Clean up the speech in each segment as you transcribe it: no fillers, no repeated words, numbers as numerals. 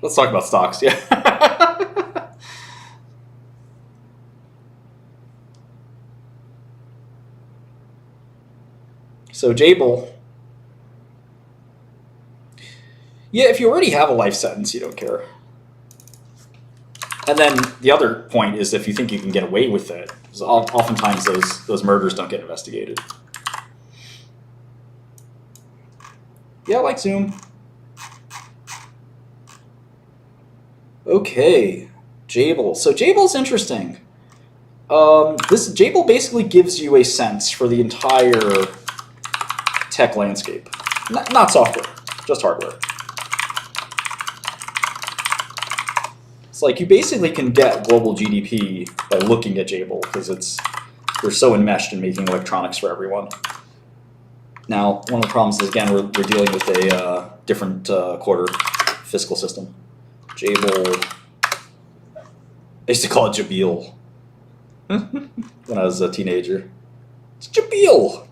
Let's talk about stocks. Yeah. So Jabil. Yeah, if you already have a life sentence, you don't care. And then the other point is if you think you can get away with it, because oftentimes those murders don't get investigated. Yeah, I like Zoom. Okay, Jabil. So Jabil's interesting. This Jabil basically gives you a sense for the entire tech landscape. Not software, just hardware. It's like you basically can get global GDP by looking at Jabil because they're so enmeshed in making electronics for everyone. Now, one of the problems is, again, we're dealing with a different quarter fiscal system. Jabil, I used to call it Jabil when I was a teenager. It's Jabil.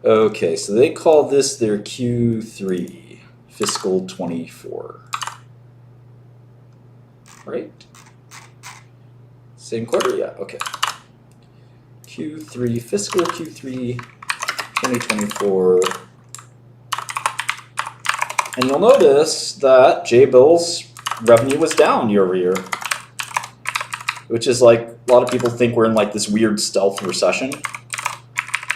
Okay, so they call this their Q3, fiscal 24. Right? Same quarter? Yeah, okay. Q3, fiscal Q3, 2024. And you'll notice that Jabil's revenue was down year over year, which is like a lot of people think we're in like this weird stealth recession.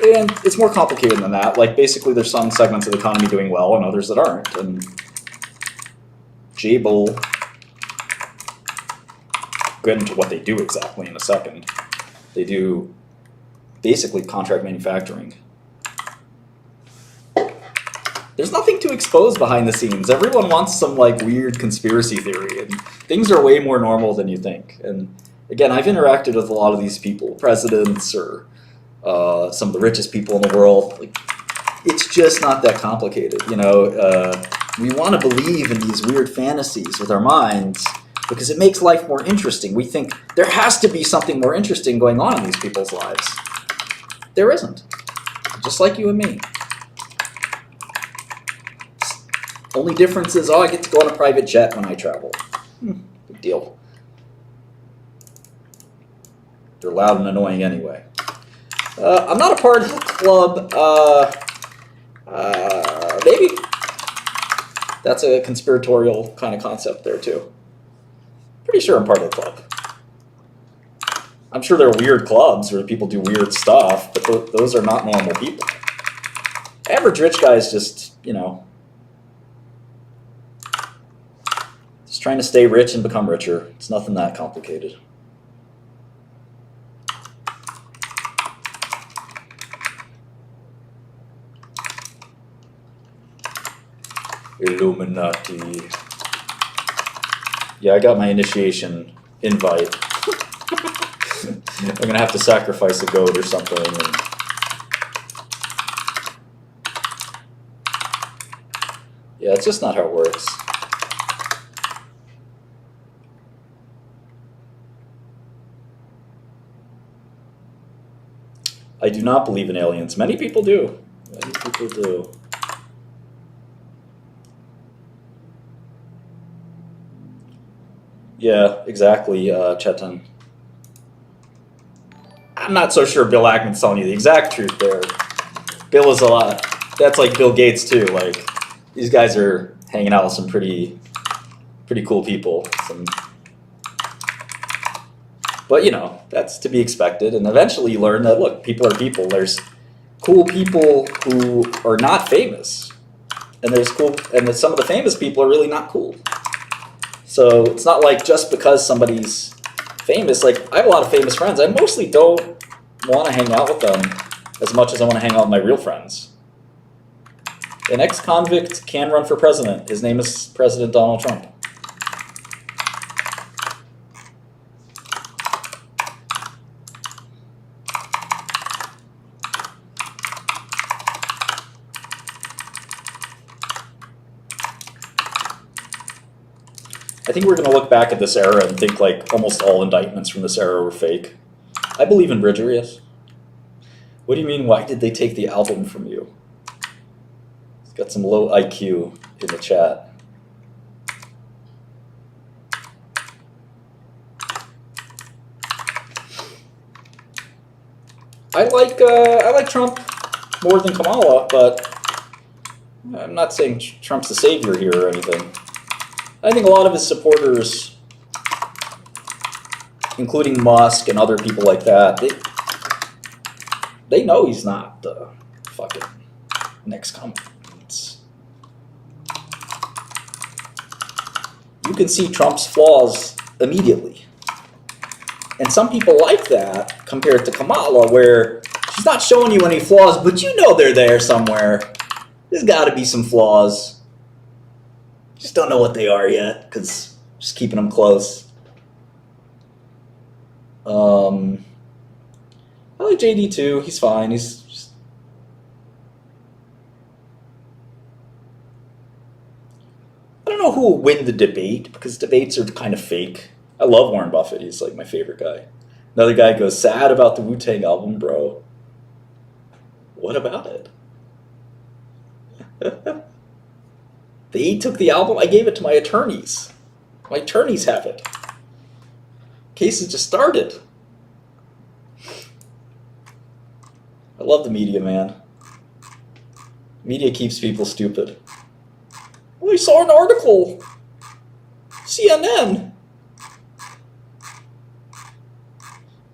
And it's more complicated than that. Like basically there's some segments of the economy doing well and others that aren't. And Jabil, get into what they do exactly in a second. They do basically contract manufacturing. There's nothing to expose behind the scenes. Everyone wants some like weird conspiracy theory, and things are way more normal than you think. And again, I've interacted with a lot of these people, presidents or some of the richest people in the world. Like, it's just not that complicated, you know. We want to believe in these weird fantasies with our minds because it makes life more interesting. We think there has to be something more interesting going on in these people's lives. There isn't. Just like you and me. Only difference is, I get to go on a private jet when I travel. Big deal. They're loud and annoying anyway. I'm not a part of the club. Maybe. That's a conspiratorial kind of concept there too. Pretty sure I'm part of the club. I'm sure there are weird clubs where people do weird stuff, but those are not normal people. Average rich guy is just, you know, just trying to stay rich and become richer. It's nothing that complicated. Illuminati. Yeah, I got my initiation invite. I'm gonna have to sacrifice a goat or something. And yeah, it's just not how it works. I do not believe in aliens. Many people do. Many people do. Yeah, exactly, Chetan. I'm not so sure Bill Ackman's telling you the exact truth there. Bill is a lot. That's like Bill Gates too. Like these guys are hanging out with some pretty cool people. But you know, that's to be expected. And eventually you learn that, look, people are people. There's cool people who are not famous. And there's cool, and some of the famous people are really not cool. So it's not like just because somebody's famous, like I have a lot of famous friends. I mostly don't want to hang out with them as much as I want to hang out with my real friends. An ex-convict can run for president. His name is President Donald Trump. I think we're going to look back at this era and think like almost all indictments from this era were fake. I believe in Bridger, yes. What do you mean, why did they take the album from you? Got some low IQ in the chat. I like Trump more than Kamala, but I'm not saying Trump's the savior here or anything. I think a lot of his supporters, including Musk and other people like that, they know he's not the fucking next coming. You can see Trump's flaws immediately. And some people like that compared to Kamala, where she's not showing you any flaws, but you know they're there somewhere. There's got to be some flaws. Just don't know what they are yet, because just keeping them close. I like JD too. He's fine. He's just... I don't know who will win the debate, because debates are kind of fake. I love Warren Buffett. He's like my favorite guy. Another guy goes, sad about the Wu-Tang album, bro. What about it? They took the album. I gave it to my attorneys. My attorneys have it. Case has just started. I love the media, man. Media keeps people stupid. Well, I saw an article. CNN.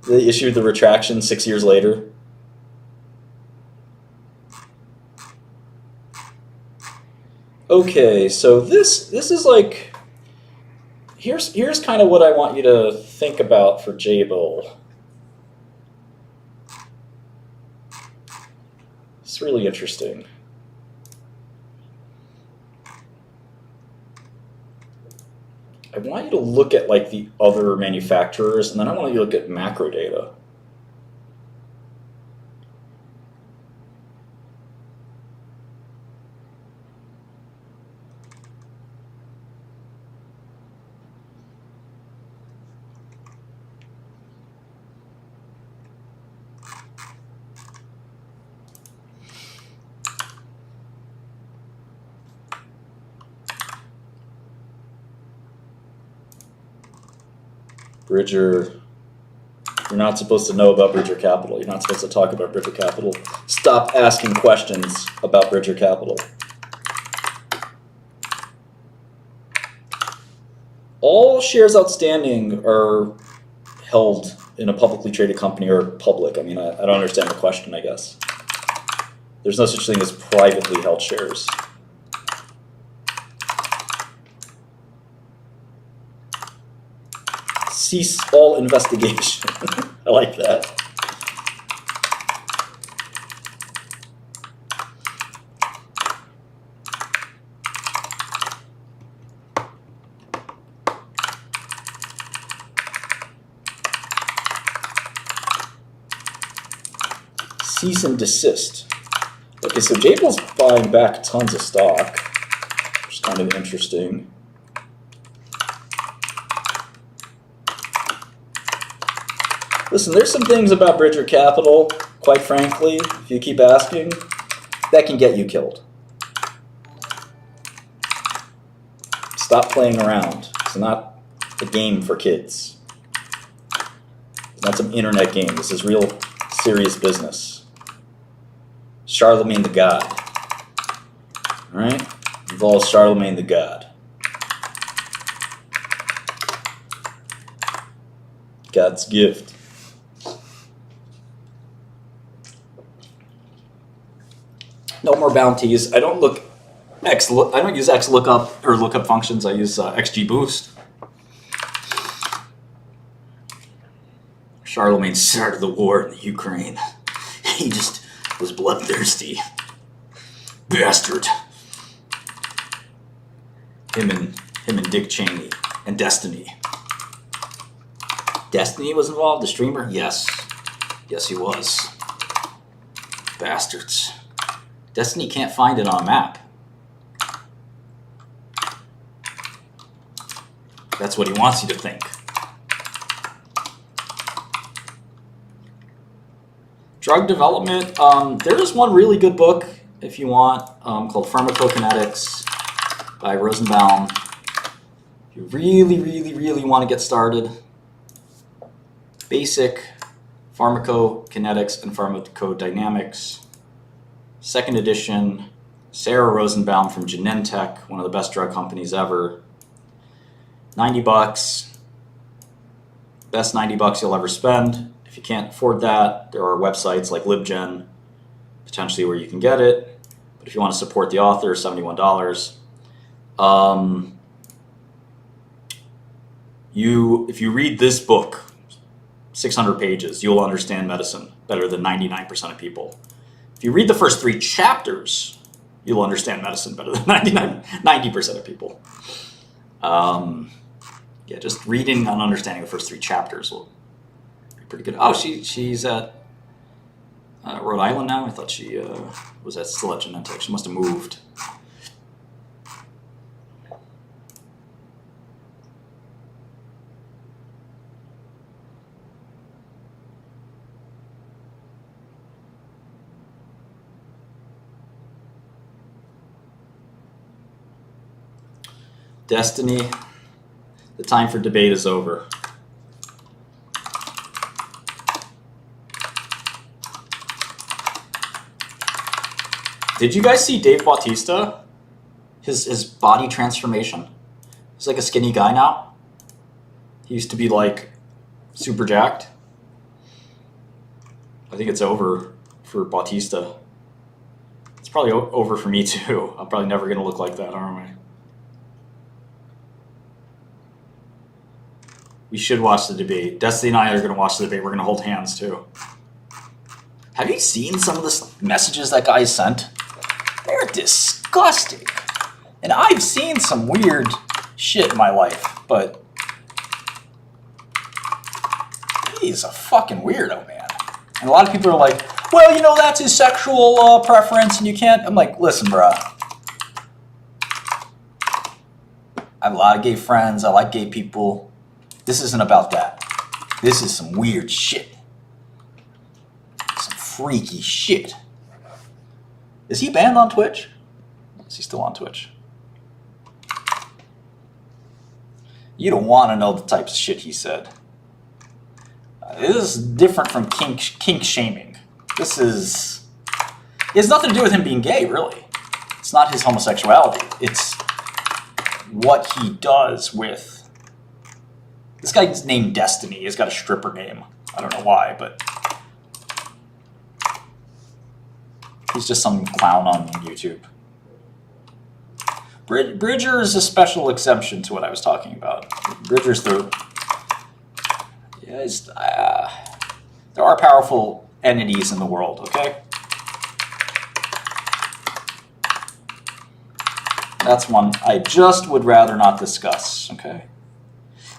They issued the retraction 6 years later. Okay, so this is like, here's kind of what I want you to think about for Jabil. It's really interesting. I want you to look at like the other manufacturers, and then I want you to look at macro data. Bridger, you're not supposed to know about Bridger Capital. You're not supposed to talk about Bridger Capital. Stop asking questions about Bridger Capital. All shares outstanding are held in a publicly traded company or public. I mean, I don't understand the question, I guess. There's no such thing as privately held shares. Cease all investigation. I like that. Cease and desist. Okay, so Jabil's buying back tons of stock, which is kind of interesting. Listen, there's some things about Bridger Capital, quite frankly, if you keep asking, that can get you killed. Stop playing around. It's not a game for kids. It's not some internet game. This is real serious business. Charlemagne the God. All right? Involves Charlemagne the God. God's gift. No more bounties. I don't use XLOOKUP or lookup functions. I use XGBoost. Charlemagne started the war in the Ukraine. He just was bloodthirsty. Bastard. Him and Dick Cheney and Destiny. Destiny was involved, the streamer? Yes. Yes, he was. Bastards. Destiny can't find it on a map. That's what he wants you to think. Drug development, there is one really good book if you want, called Pharmacokinetics by Rosenbaum. If you really want to get started, basic pharmacokinetics and pharmacodynamics, 2nd edition, Sarah Rosenbaum from Genentech, one of the best drug companies ever. $90, best $90 you'll ever spend. If you can't afford that, there are websites like LibGen, potentially where you can get it. But if you want to support the author, $71. If you read this book, 600 pages, you'll understand medicine better than 99% of people. If you read the first 3 chapters, you'll understand medicine better than 90% of people. Yeah, just reading and understanding the first 3 chapters will be pretty good. Oh, she's at Rhode Island now? I thought she was still at Genentech. She must have moved. Destiny, the time for debate is over. Did you guys see Dave Bautista? His body transformation? He's like a skinny guy now. He used to be like super jacked. I think it's over for Bautista. It's probably over for me too. I'm probably never gonna look like that, aren't I? We should watch the debate. Destiny and I are going to watch the debate. We're going to hold hands, too. Have you seen some of the messages that guy sent? They're disgusting. And I've seen some weird shit in my life, but he's a fucking weirdo, man. And a lot of people are like, well, you know, that's his sexual preference, and you can't... I'm like, listen, bruh. I have a lot of gay friends. I like gay people. This isn't about that. This is some weird shit. Some freaky shit. Is he banned on Twitch? Is he still on Twitch? You don't want to know the types of shit he said. This is different from kink shaming. This is... It has nothing to do with him being gay, really. It's not his homosexuality. It's what he does with... This guy's named Destiny. He's got a stripper name. I don't know why, but he's just some clown on YouTube. Bridger is a special exception to what I was talking about. Bridger's the... Yeah, there are powerful entities in the world, okay? That's one I just would rather not discuss, okay?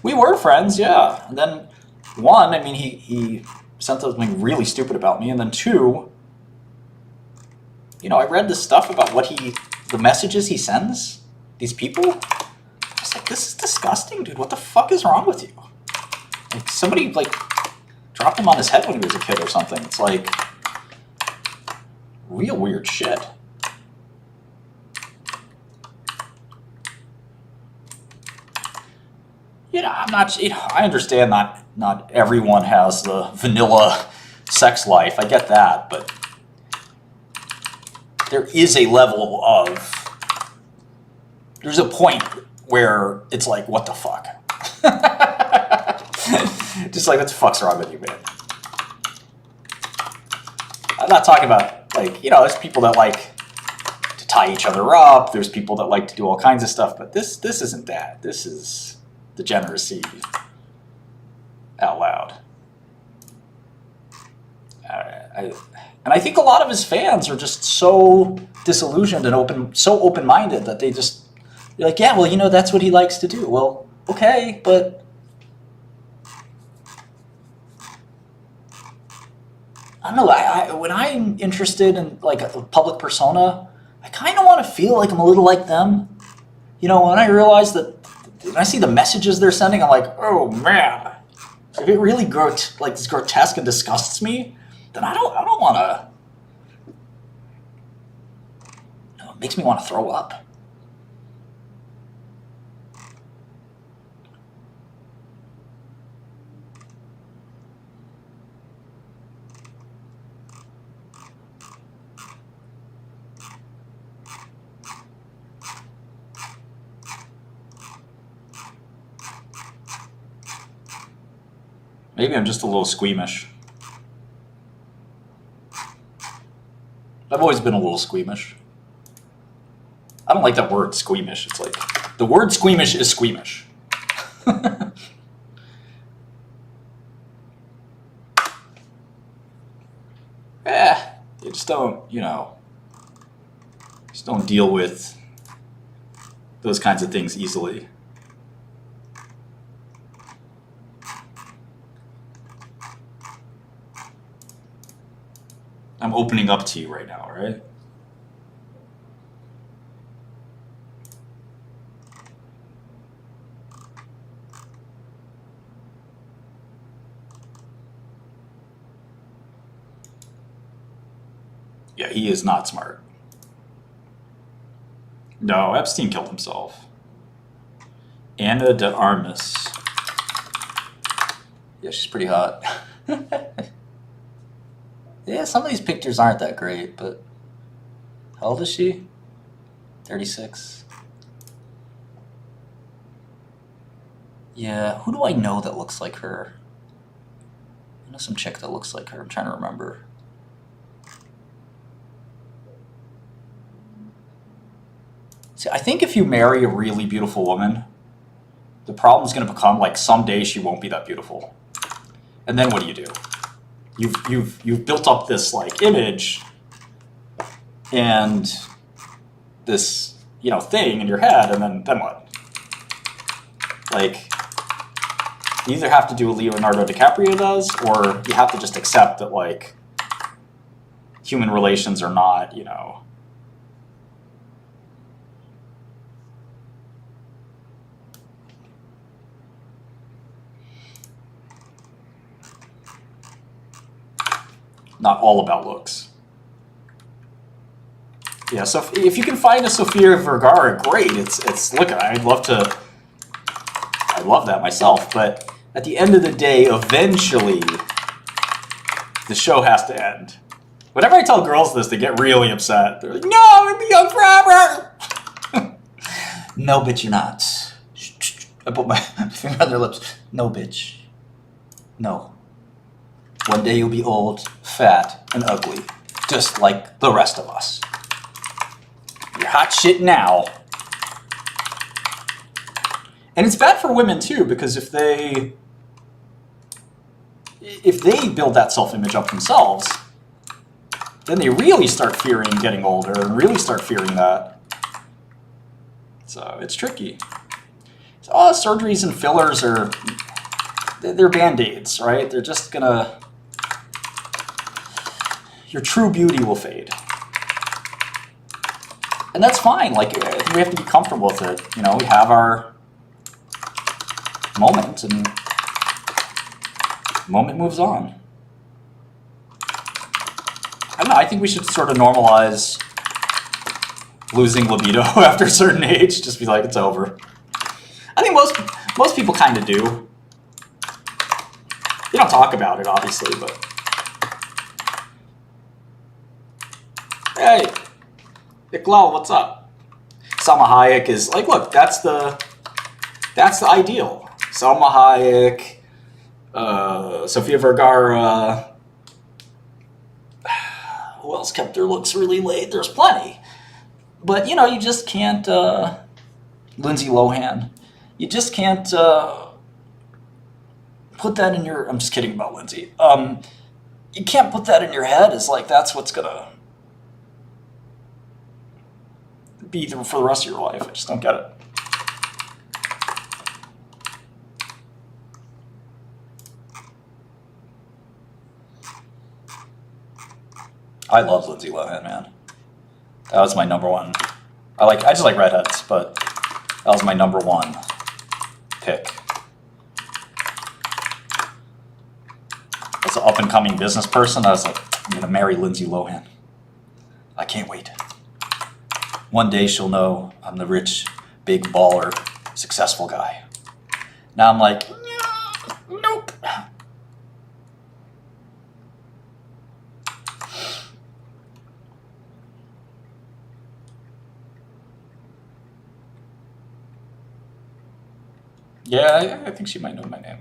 We were friends, yeah. And then, 1, I mean, he sent something really stupid about me. And then 2, you know, I read this stuff about the messages he sends these people. I was like, this is disgusting, dude. What the fuck is wrong with you? Like, somebody, like, dropped him on his head when he was a kid or something. It's like, real weird shit. You know, I understand not everyone has the vanilla sex life. I get that, but there is a level of... There's a point where it's like, what the fuck? Just like, what the fuck's wrong with you, man? I'm not talking about, like, you know, there's people that like to tie each other up. There's people that like to do all kinds of stuff, but this isn't that. This is... degeneracy out loud. And I think a lot of his fans are just so disillusioned and so open-minded that they're like, yeah, well, you know, that's what he likes to do. Well, okay, but I don't know. When I'm interested in like a public persona, I kind of want to feel like I'm a little like them. You know, when I realize that. When I see the messages they're sending, I'm like, oh man, if it really is grotesque and disgusts me, then I don't want to. makes me want to throw up. Maybe I'm just a little squeamish. I've always been a little squeamish. I don't like that word, squeamish. It's like, the word squeamish is squeamish. You just don't, you know, just don't deal with those kinds of things easily. I'm opening up to you right now, right? Yeah, he is not smart. No, Epstein killed himself. Anna de Armas. Yeah, she's pretty hot. Yeah, some of these pictures aren't that great, but how old is she? 36. Yeah, who do I know that looks like her? I know some chick that looks like her. I'm trying to remember. See, I think if you marry a really beautiful woman, the problem's going to become like someday she won't be that beautiful. And then what do? You've built up this like image and this, you know, thing in your head, and then what? Like, you either have to do what Leonardo DiCaprio does, or you have to just accept that like human relations are not, you know, not all about looks. Yeah, so if you can find a Sofia Vergara, great. It's look, I love that myself, but at the end of the day, eventually the show has to end. Whenever I tell girls this, they get really upset. They're like, no, I'm gonna be young forever. No, bitch, you're not. I put my finger on their lips. No, bitch. No. One day you'll be old, fat, and ugly, just like the rest of us. You're hot shit now. And it's bad for women too, because if they build that self-image up themselves, then they really start fearing getting older and really start fearing that. So it's tricky. So, surgeries and fillers they're Band-Aids, right? They're just gonna, your true beauty will fade. And that's fine. Like, we have to be comfortable with it. You know, we have our moment, and the moment moves on. I don't know, I think we should sort of normalize losing libido after a certain age. Just be like, it's over. I think most people kind of do. They don't talk about it, obviously, but... Hey, Iqlal, what's up? Salma Hayek is like, look, that's the ideal. Salma Hayek, Sofia Vergara. Who else kept their looks really late? There's plenty. But, you know, you just can't... Lindsay Lohan. You just can't put that in your... I'm just kidding about Lindsay. You can't put that in your head as like, that's what's going to be for the rest of your life. I just don't get it. I love Lindsay Lohan, man. That was my number one. I just like redheads, but that was my number one pick. As an up-and-coming business person, I was like, I'm gonna marry Lindsay Lohan. I can't wait. One day she'll know I'm the rich, big baller, successful guy. Now I'm like, nope. Yeah, I think she might know my name.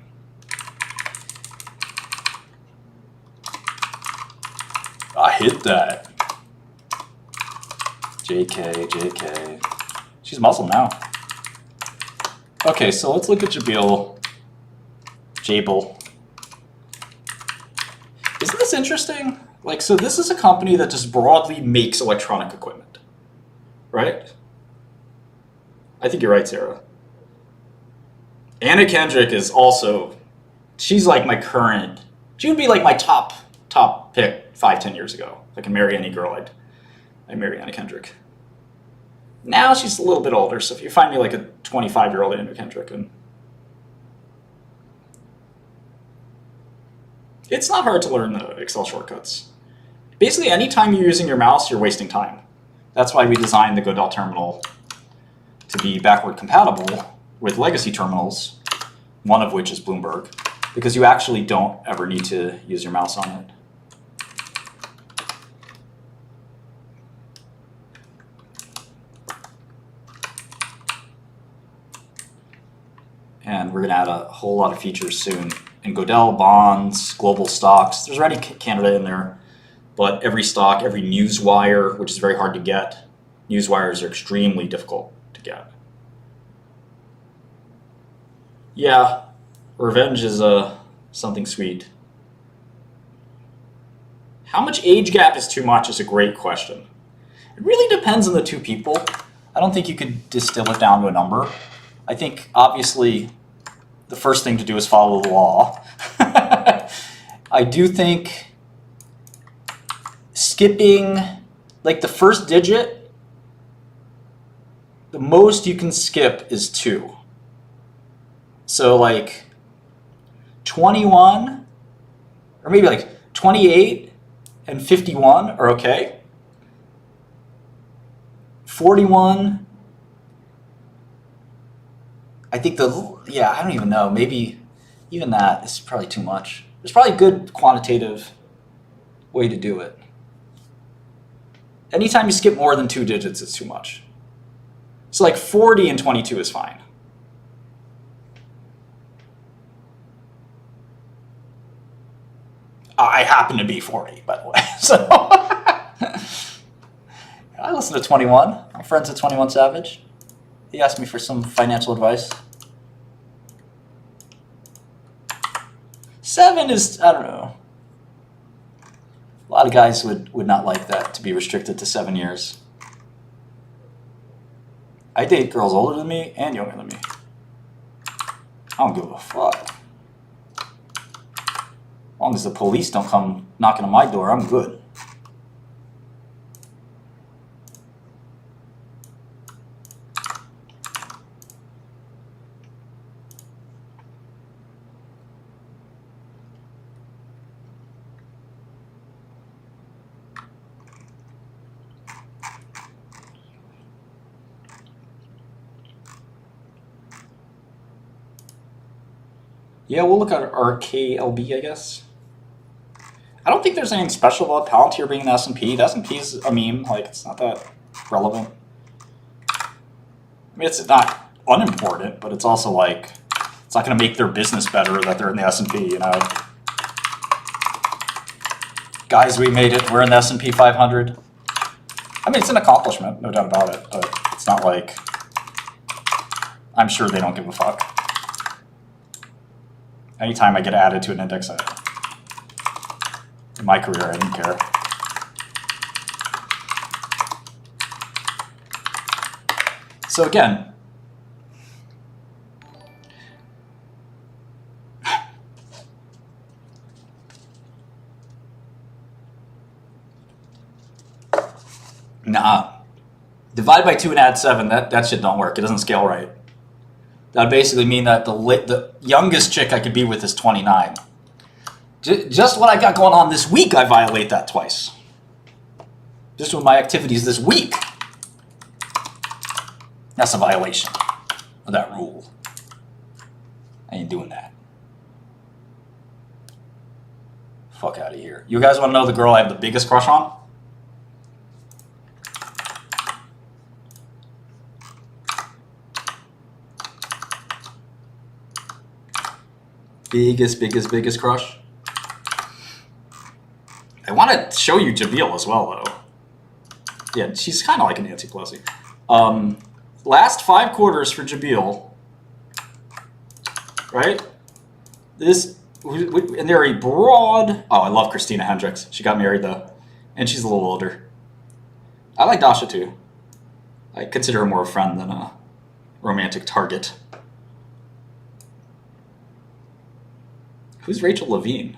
I hit that. JK, JK. She's Muslim now. Okay, so let's look at Jabil. Isn't this interesting? Like, so this is a company that just broadly makes electronic equipment, right? I think you're right, Sarah. Anna Kendrick is also, she's like my current, she would be like my top pick 5-10 years ago. If I can marry any girl, I'd marry Anna Kendrick. Now she's a little bit older, so if you find me like a 25-year-old Anna Kendrick, and it's not hard to learn the Excel shortcuts. Basically, anytime you're using your mouse, you're wasting time. That's why we designed the Godel terminal to be backward compatible with legacy terminals, one of which is Bloomberg, because you actually don't ever need to use your mouse on it. And we're going to add a whole lot of features soon. In Godel, bonds, global stocks, there's already Canada in there, but every stock, every newswire, which is very hard to get. Newswires are extremely difficult to get. Yeah, revenge is something sweet. How much age gap is too much is a great question. It really depends on the two people. I don't think you could distill it down to a number. I think, obviously, the first thing to do is follow the law. I do think skipping, like the first digit, the most you can skip is 2. So like 21, or maybe like 28 and 51 are okay. 41, I think I don't even know. Maybe even that is probably too much. There's probably a good quantitative way to do it. Anytime you skip more than 2 digits, it's too much. So like 40 and 22 is fine. I happen to be 40, by the way. So I listen to 21. I'm friends with 21 Savage. He asked me for some financial advice. 7 is, I don't know. A lot of guys would not like that, to be restricted to 7 years. I date girls older than me and younger than me. I don't give a fuck. As long as the police don't come knocking on my door, I'm good. Yeah, we'll look at RKLB, I guess. I don't think there's anything special about Palantir being in the S&P. The S&P is a meme. Like, it's not that relevant. I mean, it's not unimportant, but it's also like, it's not going to make their business better that they're in the S&P, you know? Guys, we made it. We're in the S&P 500. I mean, it's an accomplishment, no doubt about it, but it's not like, I'm sure they don't give a fuck. Anytime I get added to an index, in my career, I didn't care. So again, nah. Divide by 2 and add 7, that shit don't work. It doesn't scale right. That would basically mean that the youngest chick I could be with is 29. Just what I got going on this week, I violate that twice. Just with my activities this week. That's a violation of that rule. I ain't doing that. Fuck out of here. You guys want to know the girl I have the biggest crush on? Biggest crush? I want to show you Jabil as well, though. Yeah, she's kind of like a Nancy Pelosi. Last 5 quarters for Jabil, right? And they're a broad... Oh, I love Christina Hendricks. She got married, though. And she's a little older. I like Dasha, too. I consider her more a friend than a romantic target. Who's Rachel Levine?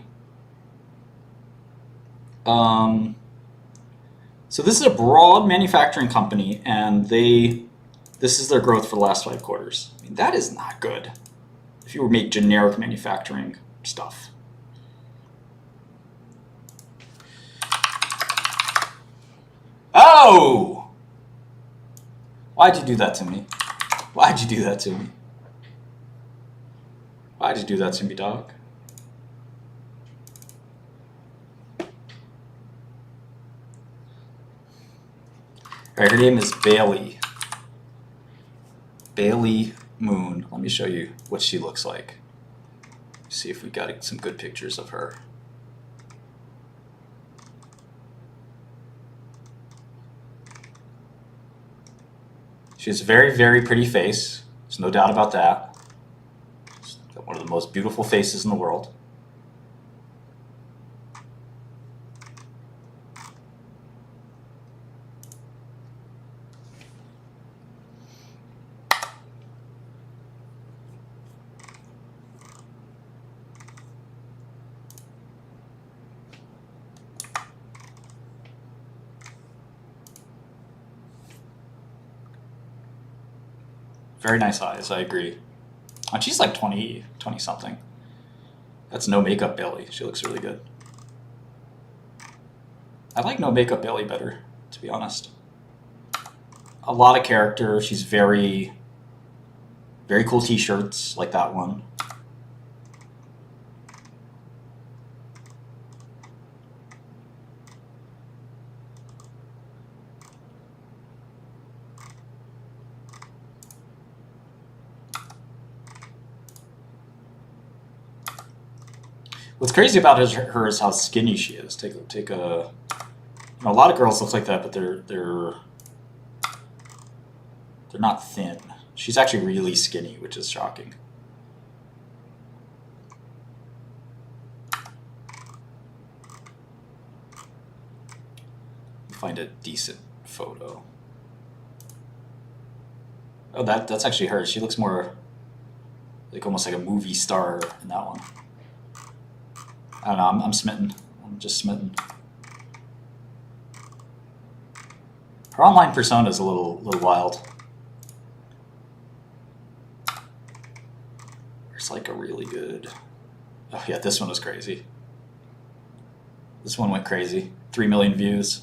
So this is a broad manufacturing company, and this is their growth for the last 5 quarters. I mean, that is not good if you make generic manufacturing stuff. Oh! Why'd you do that to me? Why'd you do that to me? Why'd you do that to me, dog? All right, her name is Bailey. Bailey Moon. Let me show you what she looks like. See if we got some good pictures of her. She has a very, very pretty face. There's no doubt about that. She's got one of the most beautiful faces in the world. Very nice eyes, I agree. And she's like 20 something. That's no makeup Bailey. She looks really good. I like no makeup Bailey better, to be honest. A lot of character. She's very, very cool t-shirts, like that one. What's crazy about her is how skinny she is. Take a. You know, a lot of girls look like that, but they're not thin. She's actually really skinny, which is shocking. Find a decent photo. Oh, that's actually her. She looks more like almost like a movie star in that one. I don't know. I'm smitten. I'm just smitten. Her online persona is a little wild. There's like a really good. Oh yeah, this one was crazy. This one went crazy. 3 million views.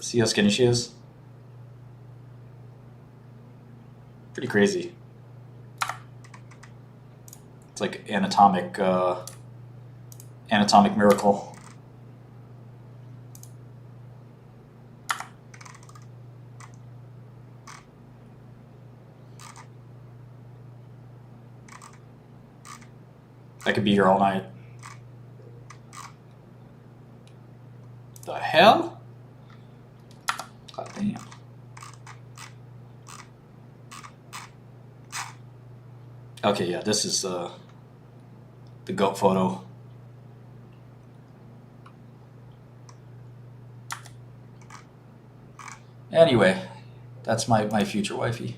See how skinny she is? Pretty crazy. It's like anatomic miracle. I could be here all night. The hell? God damn. Okay, yeah, this is the goat photo. Anyway, that's my future wifey.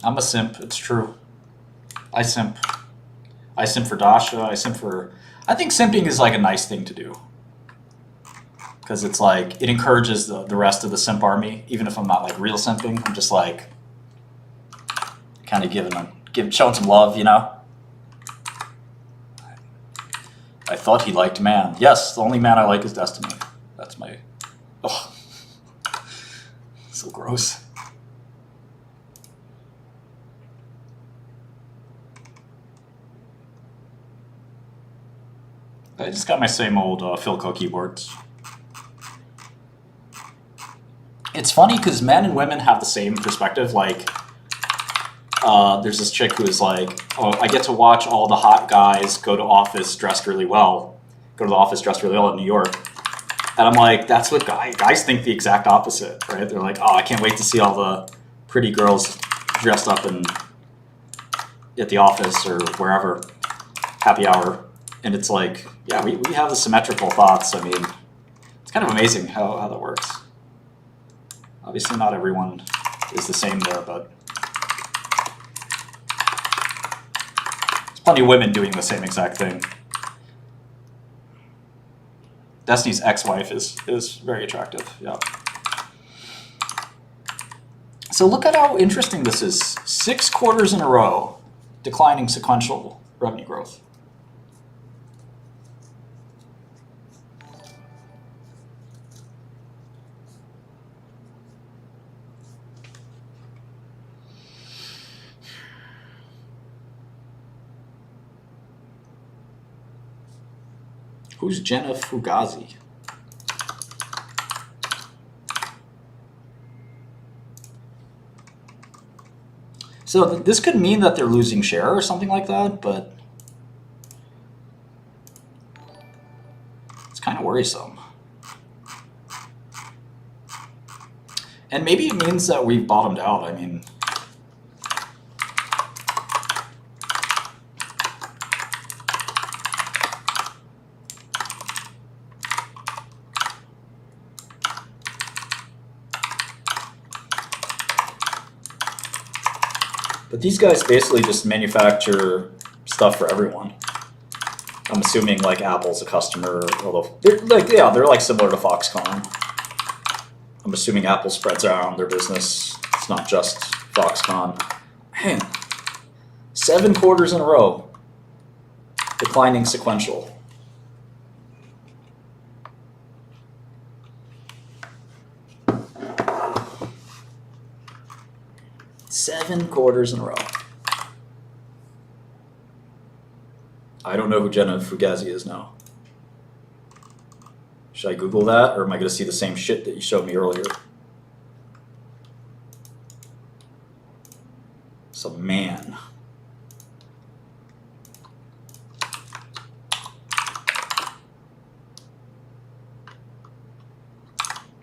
I'm a simp, it's true. I simp. I simp for Dasha. I simp for. I think simping is like a nice thing to do because it's like it encourages the rest of the simp army. Even if I'm not like real simping, I'm just like kind of showing some love, you know. I thought he liked man. Yes, the only man I like is Destiny. That's my. Oh, so gross. I just got my same old Philco keyboards. It's funny because men and women have the same perspective. Like, there's this chick who is like, oh, I get to watch all the hot guys go to the office dressed really well in New York. And I'm like, that's what guys think the exact opposite, right? They're like, oh, I can't wait to see all the pretty girls dressed up at the office or wherever, happy hour. And it's like, yeah, we have the symmetrical thoughts. I mean, it's kind of amazing how that works. Obviously, not everyone is the same there, but there's plenty of women doing the same exact thing. Destiny's ex-wife is very attractive, yeah. So look at how interesting this is. 6 quarters in a row, declining sequential revenue growth. Who's Jenna Fugazi? So this could mean that they're losing share or something like that, but it's kind of worrisome. And maybe it means that we've bottomed out. I mean, but these guys basically just manufacture stuff for everyone. I'm assuming like Apple's a customer, although they're like similar to Foxconn. I'm assuming Apple spreads around their business. It's not just Foxconn. Man, 7 quarters in a row, declining sequential. Seven quarters in a row. I don't know who Jenna Fugazi is now. Should I Google that, or am I going to see the same shit that you showed me earlier? Some man.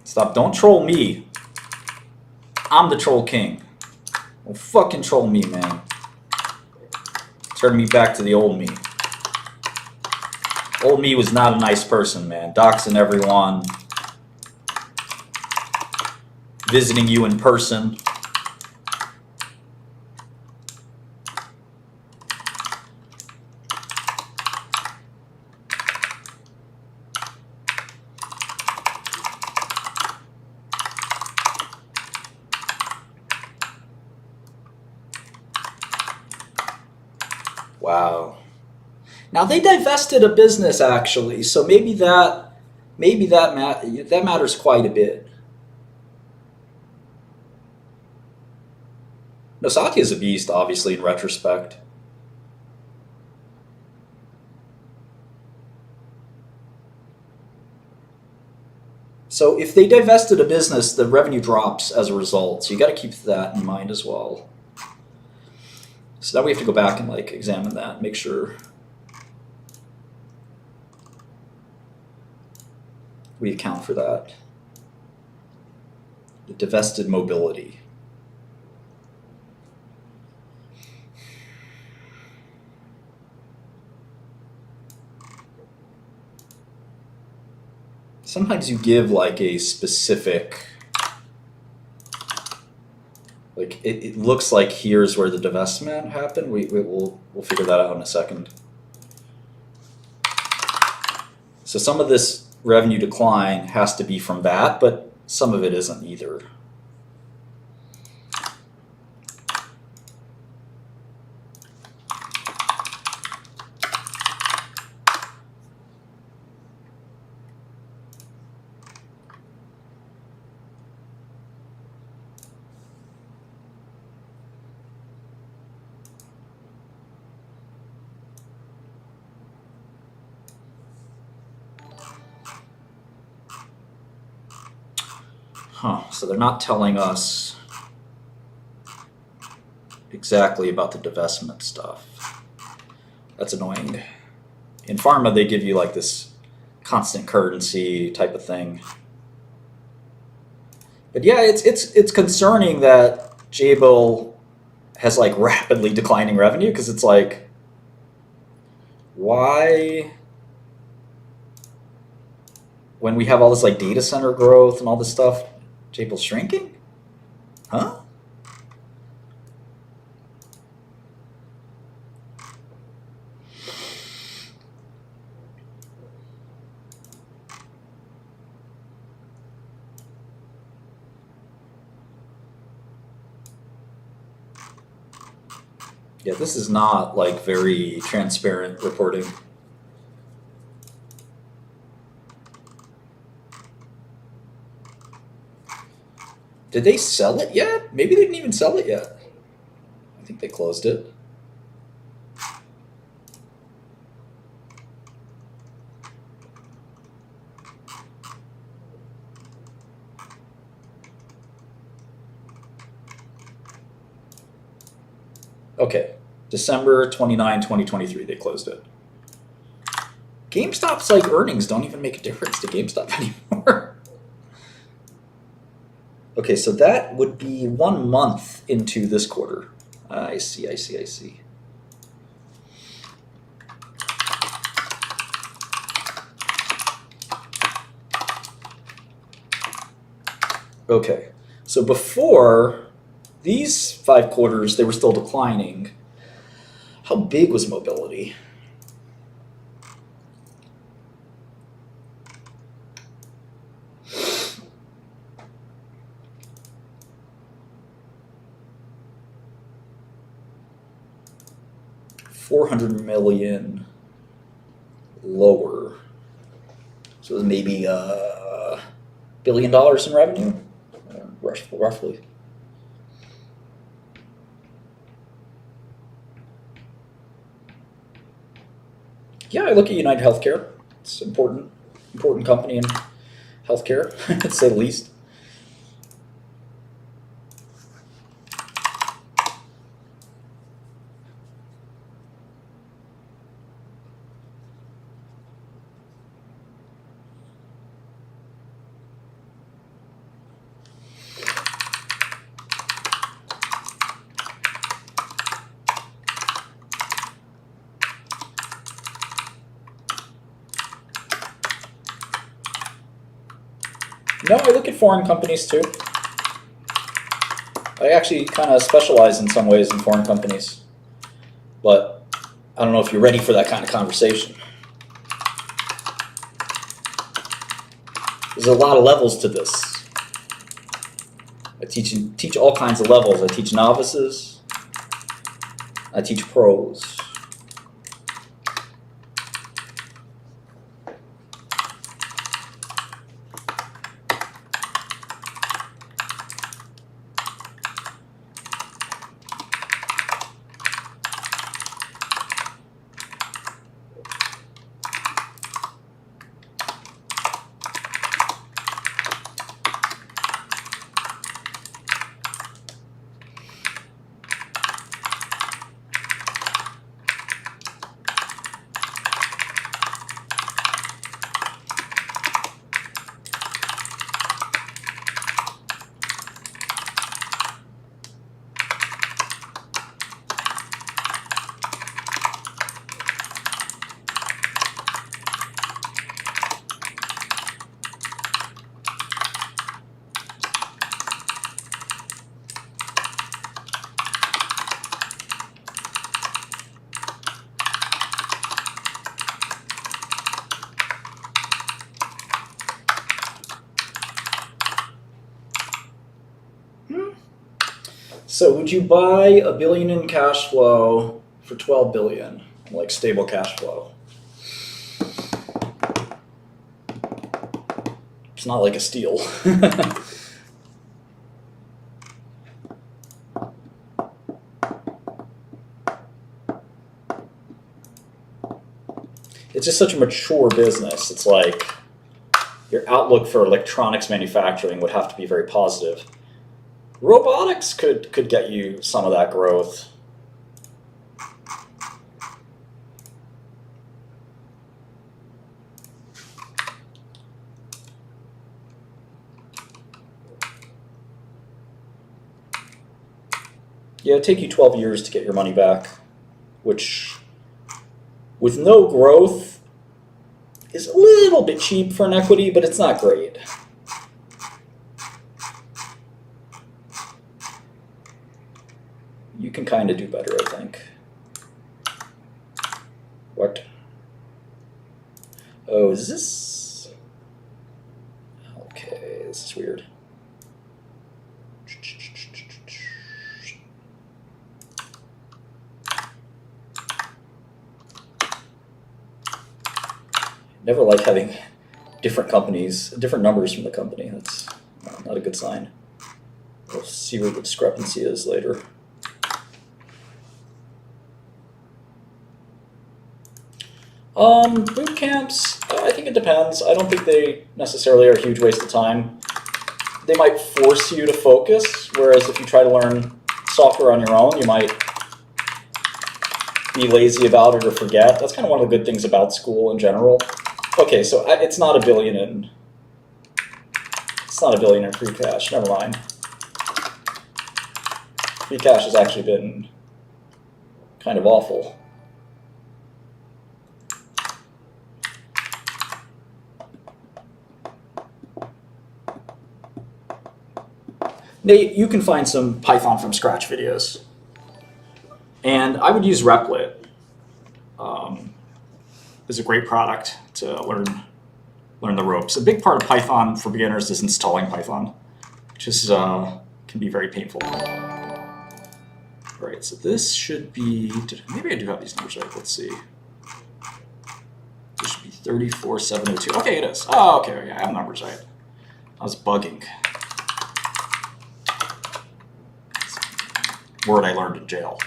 Stop, don't troll me. I'm the troll king. Don't fucking troll me, man. Turn me back to the old me. Old me was not a nice person, man. Doxing everyone. Visiting you in person. Wow. Now they divested a business actually, so maybe that matters quite a bit. No, Satya's a beast, obviously, in retrospect. So if they divested a business, the revenue drops as a result. So you got to keep that in mind as well. So now we have to go back and like examine that, make sure we account for that. The divested mobility. Sometimes you give like a specific, like it looks like here's where the divestment happened. We'll figure that out in a second. So some of this revenue decline has to be from that, but some of it isn't either. So they're not telling us exactly about the divestment stuff. That's annoying. In pharma, they give you like this constant currency type of thing. But yeah, it's concerning that Jabil has like rapidly declining revenue, because it's like, why, when we have all this like data center growth and all this stuff, Jabil's shrinking? Huh? Yeah, this is not like very transparent reporting. Did they sell it yet? Maybe they didn't even sell it yet. I think they closed it. Okay, December 29, 2023, they closed it. GameStop's like earnings don't even make a difference to GameStop anymore. Okay, so that would be 1 month into this quarter. I see. Okay, so before these 5 quarters, they were still declining. How big was mobility? $400 million lower. So it was maybe $1 billion in revenue, roughly. Yeah, I look at United Healthcare. It's an important company in healthcare, to say the least. No, I look at foreign companies too. I actually kind of specialize in some ways in foreign companies. But I don't know if you're ready for that kind of conversation. There's a lot of levels to this. I teach all kinds of levels. I teach novices. I teach pros. So would you buy $1 billion in cash flow for $12 billion, like stable cash flow? It's not like a steal. It's just such a mature business. It's like your outlook for electronics manufacturing would have to be very positive. Robotics could get you some of that growth. Yeah, it'd take you 12 years to get your money back, which, with no growth, is a little bit cheap for an equity, but it's not great. You can kind of do better, I think. What? Oh, is this? Okay, this is weird. Never like having different companies, different numbers from the company. That's not a good sign. We'll see where the discrepancy is later. Boot camps, I think it depends. I don't think they necessarily are a huge waste of time. They might force you to focus, whereas if you try to learn software on your own, you might be lazy about it or forget. That's kind of one of the good things about school in general. Okay, so it's not $1 billion in. It's not $1 billion in free cash. Never mind. Free cash has actually been kind of awful. Nate, you can find some Python from scratch videos, and I would use Replit. Is a great product to learn the ropes. A big part of Python for beginners is installing Python, which is can be very painful. All right, so this should be, maybe I do have these numbers right. Let's see. This should be 34,702. Okay, it is. Oh, okay, yeah, I have numbers right. I was bugging. Word I learned in jail.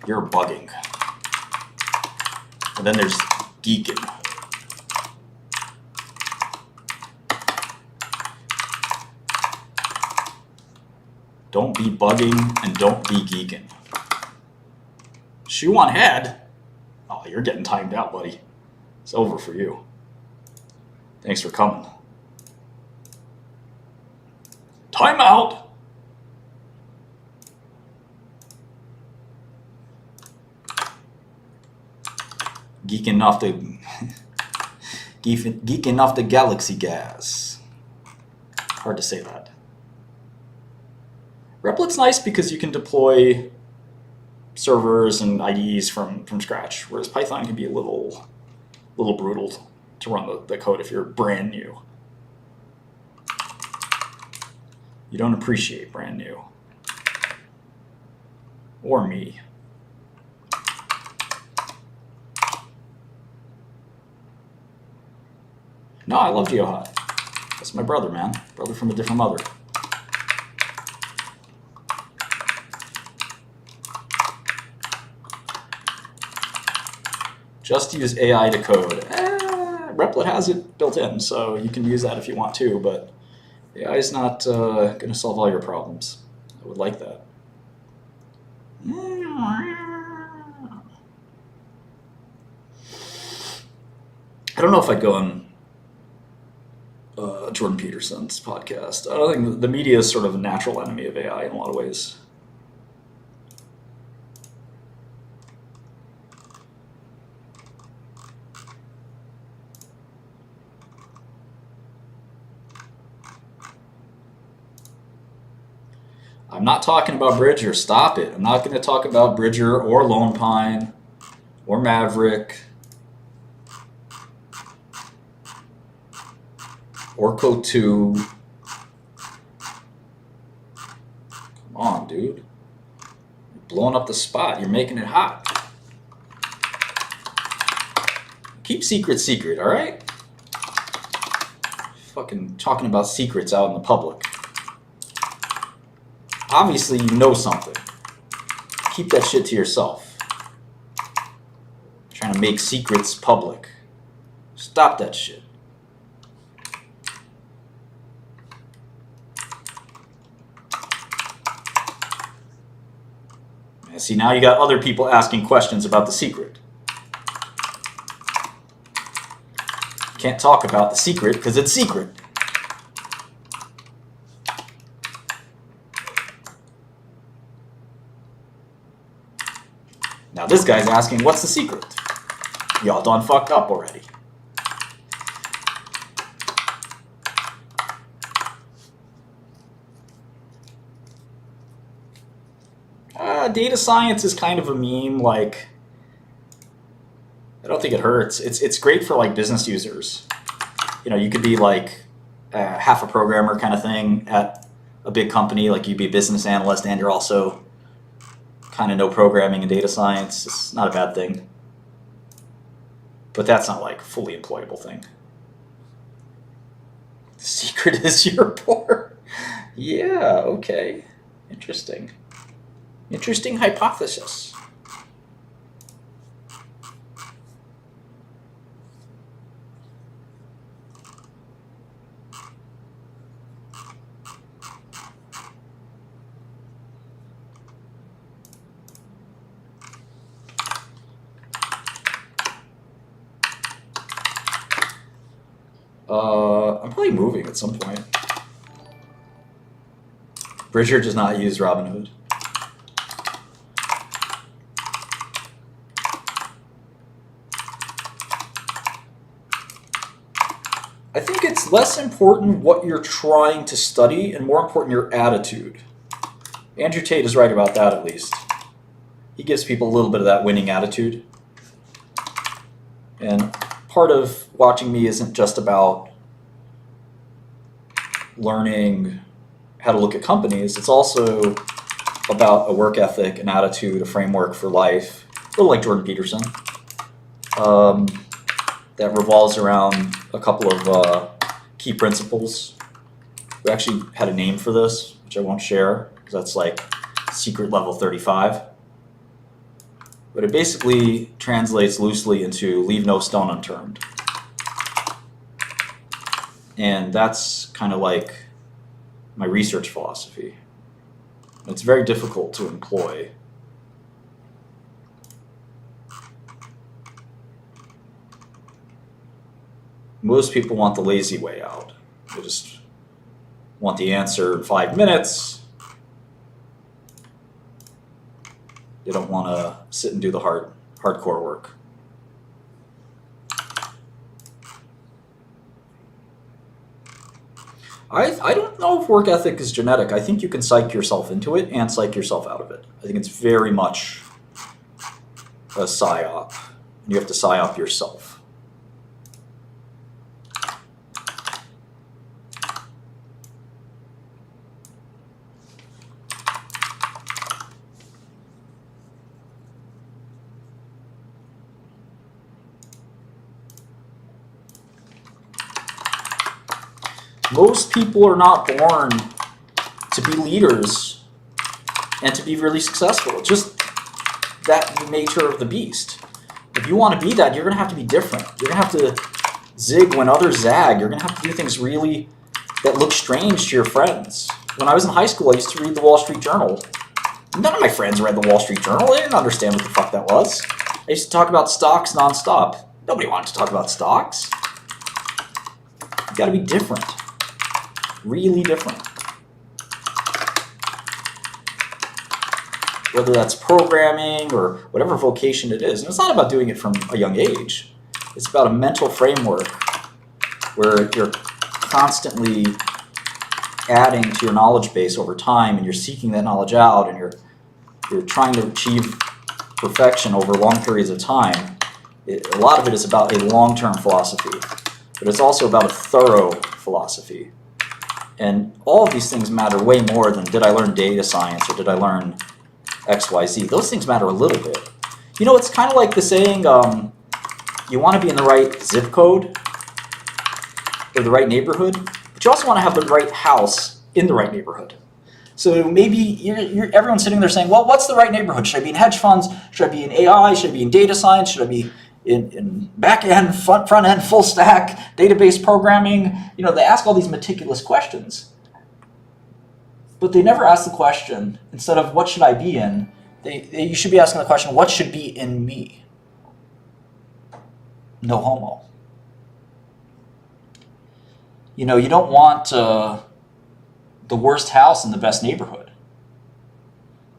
You're bugging. And then there's geeking. Don't be bugging and don't be geeking. Shoe on head? Oh, you're getting timed out, buddy. It's over for you. Thanks for coming. Time out! Geeking off the galaxy gas. Hard to say that. Replit's nice because you can deploy servers and IDEs from scratch, whereas Python can be a little brutal to run the code if you're brand new. You don't appreciate brand new. Or me. No, I love GeoHot. That's my brother, man. Brother from a different mother. Just use AI to code. Replit has it built in, so you can use that if you want to, but AI is not going to solve all your problems. I would like that. I don't know if I'd go on Jordan Peterson's podcast. I don't think the media is sort of a natural enemy of AI in a lot of ways. I'm not talking about Bridger. Stop it. I'm not going to talk about Bridger or Lone Pine or Maverick or Code 2. Come on, dude. You're blowing up the spot. You're making it hot. Keep secrets secret, all right? Fucking talking about secrets out in the public. Obviously, you know something. Keep that shit to yourself. Trying to make secrets public. Stop that shit. And see, now you got other people asking questions about the secret. Can't talk about the secret because it's secret. Now this guy's asking, what's the secret? Y'all done fucked up already. Data science is kind of a meme, like, I don't think it hurts. It's great for like business users. You know, you could be like half a programmer kind of thing at a big company, like you'd be a business analyst and you're also kind of know programming and data science. It's not a bad thing. But that's not like a fully employable thing. The secret is you're poor. Yeah, okay. Interesting. Interesting hypothesis. I'm probably moving at some point. Bridger does not use Robinhood. I think it's less important what you're trying to study and more important your attitude. Andrew Tate is right about that, at least. He gives people a little bit of that winning attitude. And part of watching me isn't just about learning how to look at companies. It's also about a work ethic, an attitude, a framework for life, a little like Jordan Peterson, that revolves around a couple of key principles. We actually had a name for this, which I won't share, because that's like secret level 35. But it basically translates loosely into leave no stone unturned. And that's kind of like my research philosophy. It's very difficult to employ. Most people want the lazy way out. They just want the answer in 5 minutes. They don't want to sit and do the hardcore work. I don't know if work ethic is genetic. I think you can psych yourself into it and psych yourself out of it. I think it's very much a psyop. You have to psyop yourself. Most people are not born to be leaders and to be really successful. It's just that nature of the beast. If you want to be that, you're going to have to be different. You're going to have to zig when others zag. You're going to have to do things really that look strange to your friends. When I was in high school, I used to read the Wall Street Journal. None of my friends read the Wall Street Journal. They didn't understand what the fuck that was. I used to talk about stocks nonstop. Nobody wanted to talk about stocks. You got to be different. Really different. Whether that's programming or whatever vocation it is. And it's not about doing it from a young age. It's about a mental framework where you're constantly adding to your knowledge base over time and you're seeking that knowledge out and you're trying to achieve perfection over long periods of time. A lot of it is about a long-term philosophy, but it's also about a thorough philosophy. And all of these things matter way more than did I learn data science or did I learn XYZ. Those things matter a little bit. You know, it's kind of like the saying, you want to be in the right zip code or the right neighborhood, but you also want to have the right house in the right neighborhood. So maybe everyone's sitting there saying, well, what's the right neighborhood? Should I be in hedge funds? Should I be in AI? Should I be in data science? Should I be in back end, front end, full stack, database programming? You know, they ask all these meticulous questions, but they never ask the question, instead of what should I be in, you should be asking the question, what should be in me? No homo. You know, you don't want the worst house in the best neighborhood.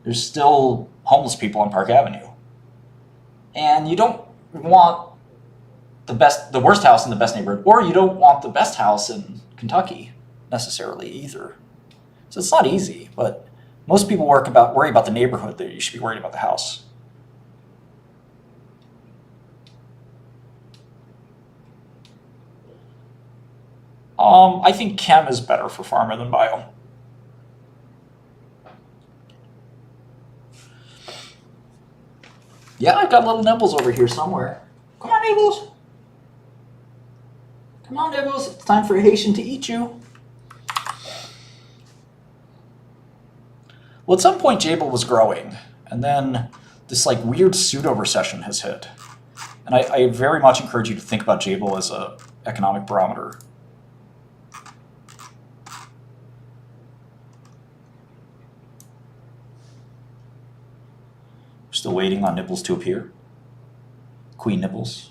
There's still homeless people on Park Avenue. And you don't want the worst house in the best neighborhood, or you don't want the best house in Kentucky necessarily either. So it's not easy, but most people worry about the neighborhood. That you should be worried about the house. I think chem is better for pharma than bio. Yeah, I've got little Nibbles over here somewhere. Come on, Nibbles. Come on, Nibbles. It's time for a Haitian to eat you. Well, at some point, Jabil was growing, and then this like weird pseudo recession has hit. And I very much encourage you to think about Jabil as an economic barometer. Still waiting on Nibbles to appear. Queen Nibbles.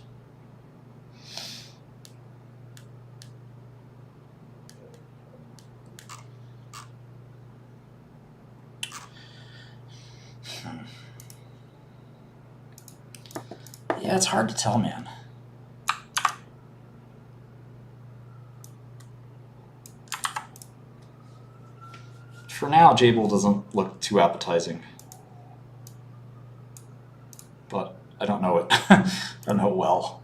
Yeah, it's hard to tell, man. For now, Jabil doesn't look too appetizing. But I don't know it. I don't know it well.